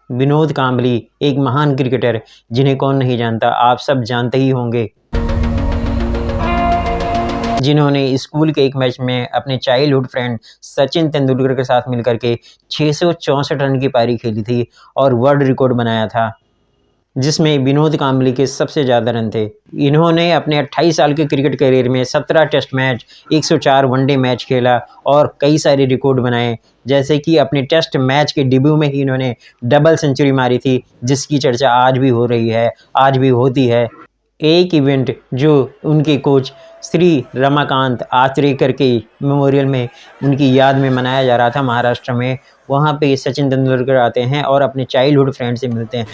विनोद कांबली एक महान क्रिकेटर जिन्हें कौन नहीं जानता, आप सब जानते ही होंगे, जिन्होंने स्कूल के एक मैच में अपने चाइल्डहुड फ्रेंड सचिन तेंदुलकर के साथ मिलकर के 664 रन की पारी खेली थी और वर्ल्ड रिकॉर्ड बनाया था, जिसमें विनोद कांबली के सबसे ज़्यादा रन थे। इन्होंने अपने 28 साल के क्रिकेट करियर में 17 टेस्ट मैच, 104 वनडे मैच खेला और कई सारे रिकॉर्ड बनाए, जैसे कि अपने टेस्ट मैच के डेब्यू में ही इन्होंने डबल सेंचुरी मारी थी, जिसकी चर्चा आज भी हो रही है, आज भी होती है। एक इवेंट जो उनके कोच श्री रमाकांत आचरेकर के मेमोरियल में उनकी याद में मनाया जा रहा था महाराष्ट्र में, वहाँ पे सचिन तेंदुलकर आते हैं और अपने चाइल्डहुड फ्रेंड से मिलते हैं।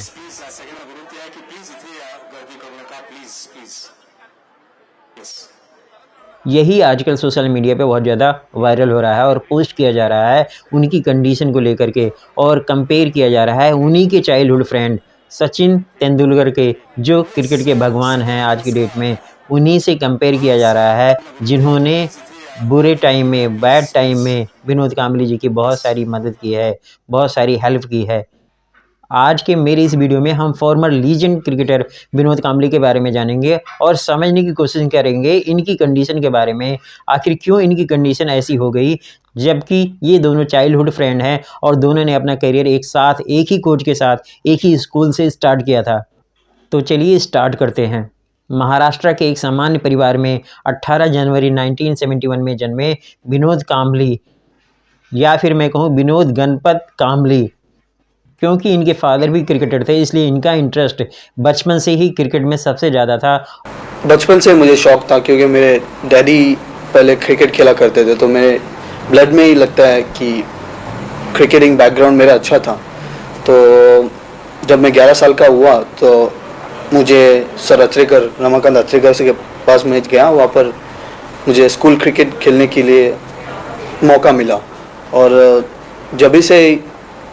यही आजकल सोशल मीडिया पे बहुत ज़्यादा वायरल हो रहा है और पोस्ट किया जा रहा है उनकी कंडीशन को लेकर के, और कंपेयर किया जा रहा है उन्हीं के चाइल्डहुड फ्रेंड सचिन तेंदुलकर के, जो क्रिकेट के भगवान हैं आज की डेट में, उन्हीं से कंपेयर किया जा रहा है, जिन्होंने बुरे टाइम में, बैड टाइम में विनोद कांबली जी की बहुत सारी मदद की है, बहुत सारी हेल्प की है। आज के मेरे इस वीडियो में हम farmer legend cricketer Vinod Kambli के बारे में जानेंगे और समझने की कोशिश करेंगे इनकी कंडीशन के बारे में, आखिर क्यों इनकी कंडीशन ऐसी हो गई, जबकि ये दोनों चाइल्डहुड फ्रेंड हैं और दोनों ने अपना करियर एक साथ, एक ही कोच के साथ, एक ही स्कूल से स्टार्ट किया था। तो चलिए स्टार्ट करते हैं। महाराष्ट्र के एक सामान्य परिवार में 18 जनवरी 1971 में जन्मे विनोद कांबली, या फिर मैं कहूँ विनोद गणपत कांबली, क्योंकि इनके फादर भी क्रिकेटर थे, इसलिए इनका इंटरेस्ट बचपन से ही क्रिकेट में सबसे ज़्यादा था। बचपन से मुझे शौक था, क्योंकि मेरे डैडी पहले क्रिकेट खेला करते थे, तो मेरे ब्लड में ही लगता है कि क्रिकेटिंग बैकग्राउंड मेरा अच्छा था। तो जब मैं 11 साल का हुआ तो मुझे सर अचरेकर, रमाकांत अचरेकर के पास मैं गया, वहाँ पर मुझे स्कूल क्रिकेट खेलने के लिए मौका मिला, और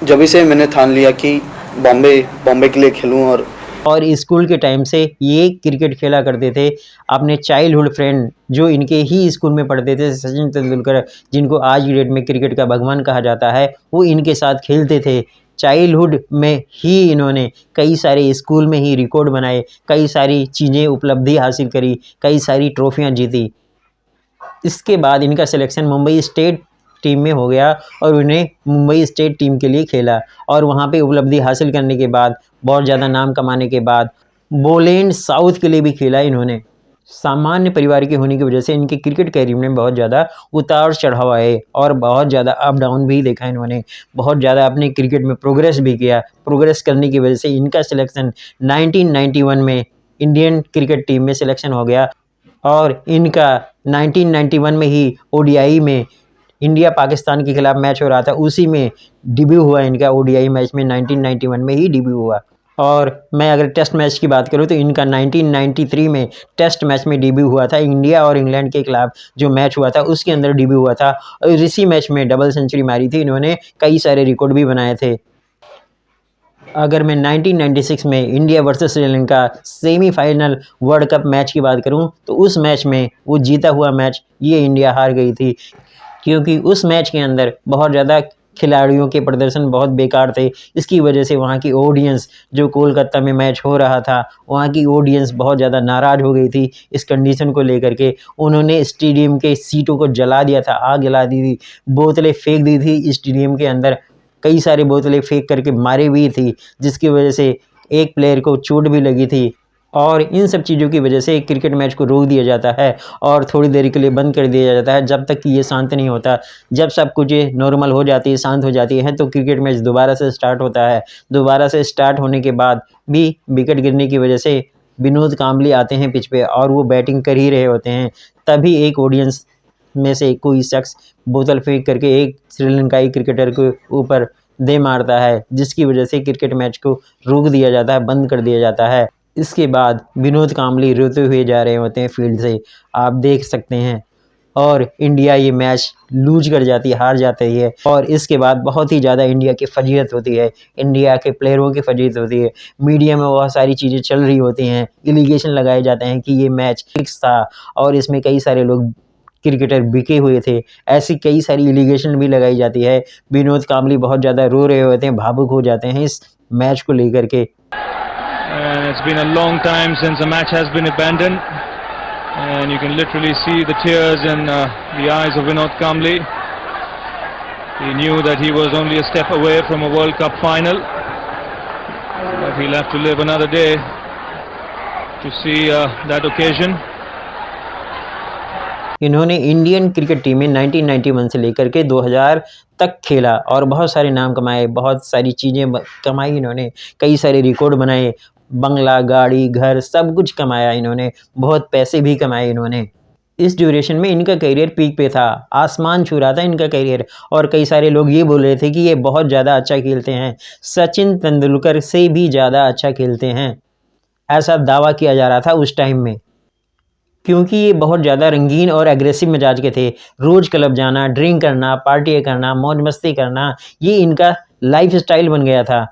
जब से मैंने ठान लिया कि बॉम्बे के लिए खेलूं। और स्कूल के टाइम से ये क्रिकेट खेला करते थे। अपने चाइल्डहुड फ्रेंड जो इनके ही स्कूल में पढ़ते थे, सचिन तेंदुलकर, जिनको आज की डेट में क्रिकेट का भगवान कहा जाता है, वो इनके साथ खेलते थे। चाइल्डहुड में ही इन्होंने कई सारे स्कूल में ही रिकॉर्ड बनाए, कई सारी चीज़ें, उपलब्धि हासिल करी, कई सारी ट्रॉफियाँ जीती। इसके बाद इनका सिलेक्शन मुंबई स्टेट टीम में हो गया और उन्हें मुंबई स्टेट टीम के लिए खेला, और वहाँ पे उपलब्धि हासिल करने के बाद, बहुत ज़्यादा नाम कमाने के बाद, बोलैंड साउथ के लिए भी खेला इन्होंने। सामान्य परिवार के होने की वजह से इनके क्रिकेट कैरियर में बहुत ज़्यादा उतार चढ़ाव आए और बहुत ज़्यादा अप डाउन भी देखा इन्होंने, बहुत ज़्यादा अपने क्रिकेट में प्रोग्रेस भी किया। प्रोग्रेस करने की वजह से इनका सिलेक्शन 1991 में इंडियन क्रिकेट टीम में सिलेक्शन हो गया, और इनका 1991 में ही ओडीआई में इंडिया पाकिस्तान के खिलाफ मैच हो रहा था, उसी में डेब्यू हुआ इनका। ओडीआई मैच में 1991 में ही डेब्यू हुआ। और मैं अगर टेस्ट मैच की बात करूं तो इनका 1993 में टेस्ट मैच में डेब्यू हुआ था, इंडिया और इंग्लैंड के खिलाफ जो मैच हुआ था उसके अंदर डेब्यू हुआ था, और इसी मैच में डबल सेंचुरी मारी थी इन्होंने, कई सारे रिकॉर्ड भी बनाए थे। अगर मैं 1996 में India versus Sri Lanka semifinal world cup match की बात करूं तो उस मैच में, वो जीता हुआ मैच, ये इंडिया हार गई थी, क्योंकि उस मैच के अंदर बहुत ज़्यादा खिलाड़ियों के प्रदर्शन बहुत बेकार थे। इसकी वजह से वहाँ की ऑडियंस, जो कोलकाता में मैच हो रहा था, वहाँ की ऑडियंस बहुत ज़्यादा नाराज़ हो गई थी इस कंडीशन को लेकर के। उन्होंने स्टेडियम के सीटों को जला दिया था, आग जला दी थी, बोतलें फेंक दी थी स्टेडियम के अंदर, कई सारी बोतलें फेंक करके मारी भी थी, जिसकी वजह से एक प्लेयर को चोट भी लगी थी। और इन सब चीज़ों की वजह से क्रिकेट मैच को रोक दिया जाता है और थोड़ी देर के लिए बंद कर दिया जाता है, जब तक कि ये शांत नहीं होता। जब सब कुछ नॉर्मल हो जाती है, शांत हो जाती है, तो क्रिकेट मैच दोबारा से स्टार्ट होता है। दोबारा से स्टार्ट होने के बाद भी विकेट गिरने की वजह से विनोद कांबली आते हैं पिच पे और वो बैटिंग कर ही रहे होते हैं, तभी एक ऑडियंस में से कोई शख्स बोतल फेंक करके एक श्रीलंकाई क्रिकेटर के ऊपर दे मारता है, जिसकी वजह से क्रिकेट मैच को रोक दिया जाता है, बंद कर दिया जाता है। इसके बाद विनोद कांबली रोते हुए जा रहे होते हैं फील्ड से, आप देख सकते हैं, और इंडिया ये मैच लूज कर जाती है, हार जाती है। और इसके बाद बहुत ही ज़्यादा इंडिया की फजीहत होती है, इंडिया के प्लेयरों की फजीहत होती है, मीडिया में बहुत सारी चीज़ें चल रही होती हैं, एलिगेशन लगाए जाते हैं कि ये मैच फिक्स था और इसमें कई सारे लोग क्रिकेटर बिके हुए थे। ऐसी कई सारी एलिगेशन भी लगाई जाती है। विनोद कांबली बहुत ज़्यादा रो रहे होते हैं, भावुक हो जाते हैं इस मैच को लेकर के। And it's been a long time since a match has been abandoned, and you can literally see the tears in the eyes of Vinod Kambli. He knew that he was only a step away from a World Cup final, but he'll have to live another day to see that occasion. इन्होंने Indian cricket team में 1991 से लेकर के 2000 तक खेला और बहुत सारे नाम कमाए, बहुत सारी चीज़ें कमाई इन्होंने, कई सारे रिकॉर्ड बनाए, बंगला, गाड़ी, घर सब कुछ कमाया इन्होंने, बहुत पैसे भी कमाए इन्होंने। इस ड्यूरेशन में इनका करियर पीक पे था, आसमान छू रहा था इनका करियर, और कई सारे लोग ये बोल रहे थे कि ये बहुत ज़्यादा अच्छा खेलते हैं, सचिन तेंदुलकर से भी ज़्यादा अच्छा खेलते हैं, ऐसा दावा किया जा रहा था उस टाइम में। क्योंकि ये बहुत ज़्यादा रंगीन और एग्रेसिव मिजाज के थे। रोज़ क्लब जाना, ड्रिंक करना, पार्टी करना, मौज मस्ती करना, ये इनका लाइफ स्टाइल बन गया था।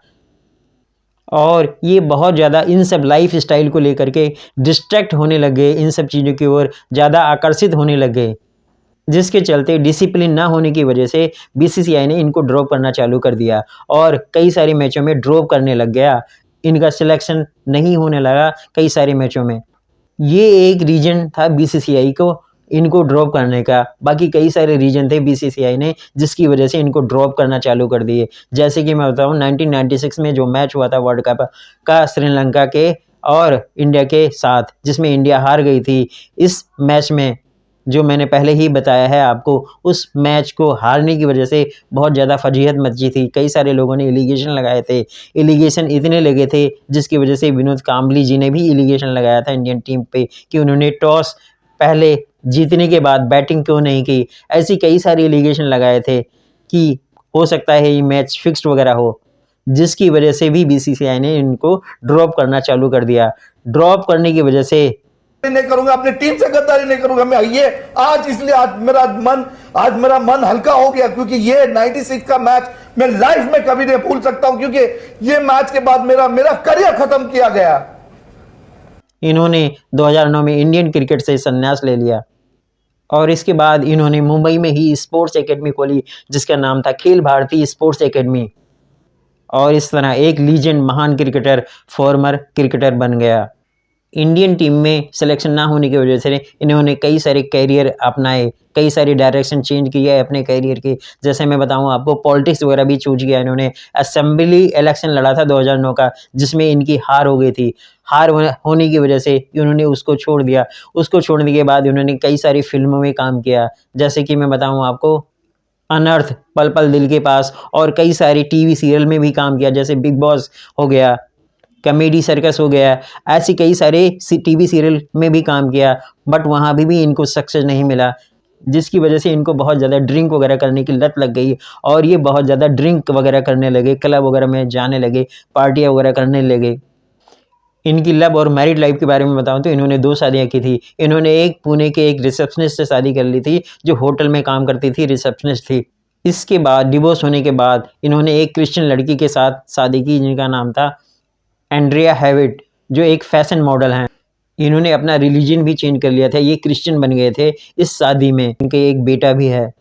और ये बहुत ज़्यादा इन सब लाइफ स्टाइल को लेकर के डिस्ट्रैक्ट होने लग गए, इन सब चीज़ों की ओर ज़्यादा आकर्षित होने लग गए, जिसके चलते डिसिप्लिन ना होने की वजह से बीसीसीआई ने इनको ड्रॉप करना चालू कर दिया और कई सारे मैचों में ड्रॉप करने लग गया। इनका सिलेक्शन नहीं होने लगा कई सारे मैचों में। ये एक रीज़न था बीसीसीआई को इनको ड्रॉप करने का। बाकी कई सारे रीज़न थे बीसीसीआई ने जिसकी वजह से इनको ड्रॉप करना चालू कर दिए। जैसे कि मैं बताऊँ 1996 में जो मैच हुआ था वर्ल्ड कप का श्रीलंका के और इंडिया के साथ, जिसमें इंडिया हार गई थी। इस मैच में जो मैंने पहले ही बताया है आपको, उस मैच को हारने की वजह से बहुत ज़्यादा फजीहत मची थी। कई सारे लोगों ने एलिगेशन लगाए थे, एलिगेशन इतने लगे थे जिसकी वजह से विनोद कांबली जी ने भी एलिगेशन लगाया था इंडियन टीम पे कि उन्होंने टॉस पहले जीतने के बाद बैटिंग क्यों नहीं की। ऐसी कई सारी एलिगेशन लगाए थे कि हो सकता है ये मैच फिक्स्ड वगैरह हो, जिसकी वजह से भी बीसीसीआई ने इनको ड्रॉप करना चालू कर दिया। ड्रॉप करने की वजह से नहीं करूंगा, अपनी टीम से गद्दारी नहीं करूंगा मैं ये आज, इसलिए आज मेरा मन हल्का हो गया, क्योंकि ये 96 का मैच मैं लाइफ में कभी नहीं भूल सकता हूं, क्योंकि ये मैच के बाद मेरा करियर खत्म किया गया। इन्होंने 2009 में इंडियन क्रिकेट से संन्यास ले लिया और इसके बाद इन्होंने मुंबई में ही स्पोर्ट्स एकेडमी खोली जिसका नाम था खेल भारती स्पोर्ट्स एकेडमी, और इस तरह एक लीजेंड महान क्रिकेटर, फॉर्मर क्रिकेटर बन गया। इंडियन टीम में सिलेक्शन ना होने की वजह से इन्होंने कई सारे कैरियर अपनाए, कई सारे डायरेक्शन चेंज किया है अपने कैरियर के। जैसे मैं बताऊं आपको, पॉलिटिक्स वगैरह भी चूज किया इन्होंने। असेंबली इलेक्शन लड़ा था 2009 का, जिसमें इनकी हार हो गई थी। हार होने की वजह से इन्होंने उसको छोड़ दिया। उसको छोड़ने के बाद इन्होंने कई सारी फिल्मों में काम किया, जैसे कि मैं बताऊँ आपको अनर्थ, पल पल दिल के पास, और कई सारी टीवी सीरियल में भी काम किया, जैसे बिग बॉस हो गया, कॉमेडी सर्कस हो गया। ऐसी कई सारे टीवी सीरियल में भी काम किया, बट वहाँ भी इनको सक्सेस नहीं मिला, जिसकी वजह से इनको बहुत ज़्यादा ड्रिंक वगैरह करने की लत लग गई और ये बहुत ज़्यादा ड्रिंक वगैरह करने लगे, क्लब वगैरह में जाने लगे, पार्टियाँ वगैरह करने लगे। इनकी लव और मैरिड लाइफ के बारे में बताऊं तो इन्होंने 2 शादियां की थी। इन्होंने एक पुणे के एक रिसेप्शनिस्ट से शादी कर ली थी जो होटल में काम करती थी, रिसेप्शनिस्ट थी। इसके बाद डिवोर्स होने के बाद इन्होंने एक क्रिश्चियन लड़की के साथ शादी की जिनका नाम था एंड्रिया हैविट, जो एक फैशन मॉडल हैं। इन्होंने अपना रिलीजन भी चेंज कर लिया था, ये क्रिश्चियन बन गए थे इस शादी में। इनके एक बेटा भी है।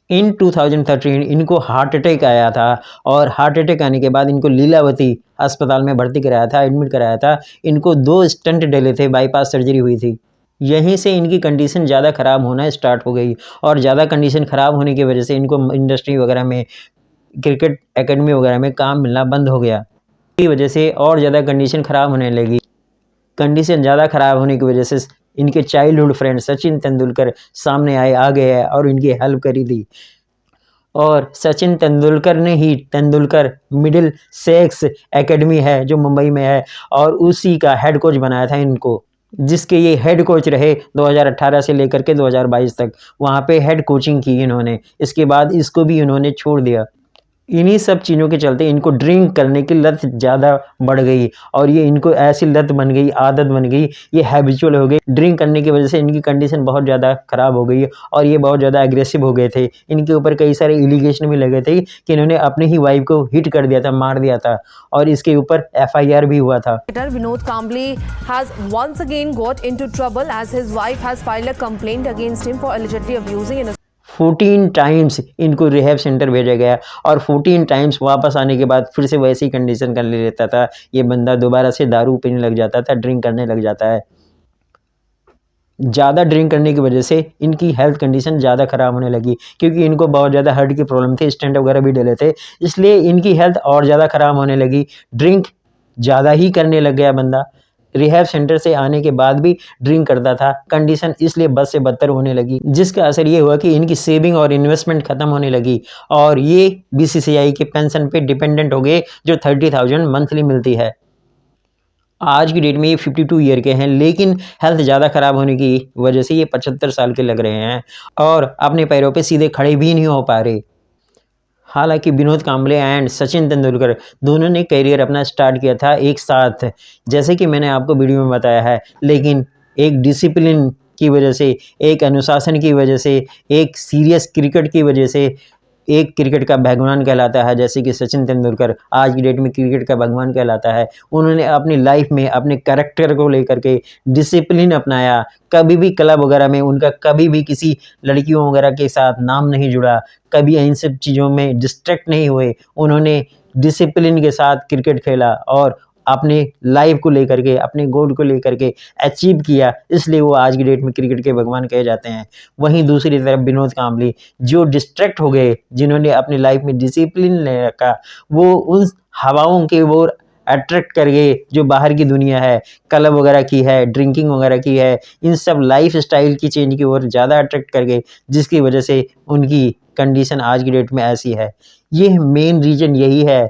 इन 2013 इनको हार्ट अटैक आया था और हार्ट अटैक आने के बाद इनको लीलावती अस्पताल में भर्ती कराया था, एडमिट कराया था। इनको 2 स्टंट डले थे, बाईपास सर्जरी हुई थी। यहीं से इनकी कंडीशन ज़्यादा ख़राब होना स्टार्ट हो गई और ज़्यादा कंडीशन ख़राब होने की वजह से इनको इंडस्ट्री वगैरह में, क्रिकेट एकेडमी वगैरह में काम मिलना बंद हो गया। की वजह से और ज़्यादा कंडीशन ख़राब होने लगी। कंडीशन ज़्यादा ख़राब होने की वजह से इनके चाइल्डहुड फ्रेंड सचिन तेंदुलकर सामने आ गए और इनकी हेल्प करी थी। और सचिन तेंदुलकर ने ही तेंदुलकर मिडिल सेक्स एकेडमी है जो मुंबई में है, और उसी का हेड कोच बनाया था इनको, जिसके ये हेड कोच रहे 2018 से लेकर के 2022 तक। वहाँ पे हेड कोचिंग की इन्होंने। इसके बाद इसको भी इन्होंने छोड़ दिया। इन्हीं सब चीज़ों के चलते इनको ड्रिंक करने की लत ज़्यादा बढ़ गई और ये इनको ऐसी लत बन गई, आदत बन गई, ये हैबिचुअल हो गए। ड्रिंक करने की वजह से इनकी कंडीशन बहुत ज़्यादा ख़राब हो गई और ये बहुत ज़्यादा एग्रेसिव हो गए थे। इनके ऊपर कई सारे एलिगेशन भी लगे थे कि इन्होंने अपनी ही वाइफ को हिट कर दिया था, मार दिया था और इसके ऊपर FIR भी हुआ था। Vinod Kambli has once again got into trouble as his wife has filed a complaint against him for allegedly abusing and 14 times इनको रिहैब सेंटर भेजा गया और 14 टाइम्स वापस आने के बाद फिर से वैसी कंडीशन कर लेता था। ये बंदा दोबारा से दारू पीने लग जाता था, ड्रिंक करने लग जाता है। ज़्यादा ड्रिंक करने की वजह से इनकी हेल्थ कंडीशन ज़्यादा ख़राब होने लगी क्योंकि इनको बहुत ज़्यादा हार्ट की प्रॉब्लम थी, स्टेंट वगैरह भी डले थे, इसलिए इनकी हेल्थ और ज़्यादा ख़राब होने लगी। ड्रिंक ज़्यादा ही करने लग गया बंदा। रिहैब सेंटर से आने के बाद भी ड्रिंक करता था। कंडीशन इसलिए बद से बदतर होने लगी, जिसका असर ये हुआ कि इनकी सेविंग और इन्वेस्टमेंट ख़त्म होने लगी और ये BCCI के पेंशन पे डिपेंडेंट हो गए जो 30,000 मंथली मिलती है। आज की डेट में ये 52 ईयर के हैं, लेकिन हेल्थ ज़्यादा ख़राब होने की वजह से ये 75 साल के लग रहे हैं और अपने पैरों पे सीधे खड़े भी नहीं हो पा रहे। हालांकि विनोद कांबले एंड सचिन तेंदुलकर दोनों ने करियर अपना स्टार्ट किया था एक साथ, जैसे कि मैंने आपको वीडियो में बताया है, लेकिन एक डिसिप्लिन की वजह से, एक अनुशासन की वजह से, एक सीरियस क्रिकेट की वजह से एक क्रिकेट का भगवान कहलाता है, जैसे कि सचिन तेंदुलकर आज की डेट में क्रिकेट का भगवान कहलाता है। उन्होंने अपनी लाइफ में अपने कैरेक्टर को लेकर के डिसिप्लिन अपनाया। कभी भी क्लब वगैरह में उनका कभी भी किसी लड़कियों वगैरह के साथ नाम नहीं जुड़ा, कभी इन सब चीज़ों में डिस्ट्रैक्ट नहीं हुए। उन्होंने डिसिप्लिन के साथ क्रिकेट खेला और अपने लाइफ को लेकर के, अपने गोल को लेकर के अचीव किया, इसलिए वो आज की डेट में क्रिकेट के भगवान कहे जाते हैं। वहीं दूसरी तरफ विनोद कांबली जो डिस्ट्रैक्ट हो गए, जिन्होंने अपनी लाइफ में डिसिप्लिन नहीं रखा, वो उन हवाओं के ओर अट्रैक्ट कर गए जो बाहर की दुनिया है, क्लब वगैरह की है, ड्रिंकिंग वगैरह की है, इन सब लाइफ स्टाइल की चेंज की ओर ज़्यादा अट्रैक्ट कर गए, जिसकी वजह से उनकी कंडीशन आज की डेट में ऐसी है। ये मेन रीज़न यही है।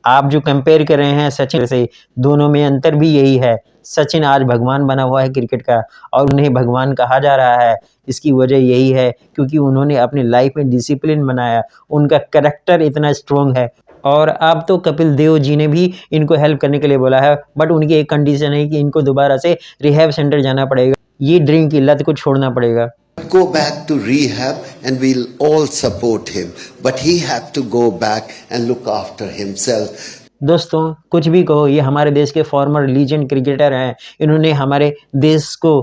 आप जो कंपेयर कर रहे हैं सचिन से, दोनों में अंतर भी यही है। सचिन आज भगवान बना हुआ है क्रिकेट का और उन्हें भगवान कहा जा रहा है। इसकी वजह यही है क्योंकि उन्होंने अपनी लाइफ में डिसिप्लिन बनाया, उनका कैरेक्टर इतना स्ट्रॉन्ग है। और अब तो कपिल देव जी ने भी इनको हेल्प करने के लिए बोला है, बट उनकी एक कंडीशन है कि इनको दोबारा से रिहैब सेंटर जाना पड़ेगा, ये ड्रिंक की लत को छोड़ना पड़ेगा। Go back to rehab and we'll all support him, but he have to go back and look after himself. दोस्तों कुछ भी कहो, ये हमारे देश के फॉर्मर लीजेंड क्रिकेटर हैं। इन्होंने हमारे देश को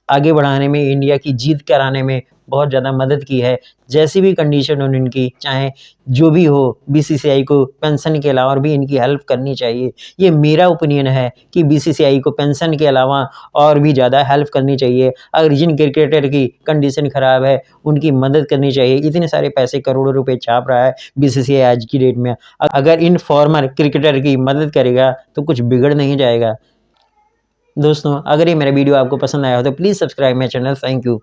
आगे बढ़ाने में, इंडिया की जीत कराने में बहुत ज़्यादा मदद की है। जैसी भी कंडीशन हो इनकी, चाहे जो भी हो, BCCI को पेंशन के अलावा भी इनकी हेल्प करनी चाहिए। ये मेरा ओपिनियन है कि BCCI को पेंशन के अलावा और भी ज़्यादा हेल्प करनी चाहिए। अगर जिन क्रिकेटर की कंडीशन ख़राब है उनकी मदद करनी चाहिए। इतने सारे पैसे, करोड़ों रुपए छाप रहा है BCCI आज की डेट में। अगर इन फॉर्मर क्रिकेटर की मदद करेगा तो कुछ बिगड़ नहीं जाएगा। दोस्तों अगर ये मेरा वीडियो आपको पसंद आया हो तो please subscribe my channel. Thank you.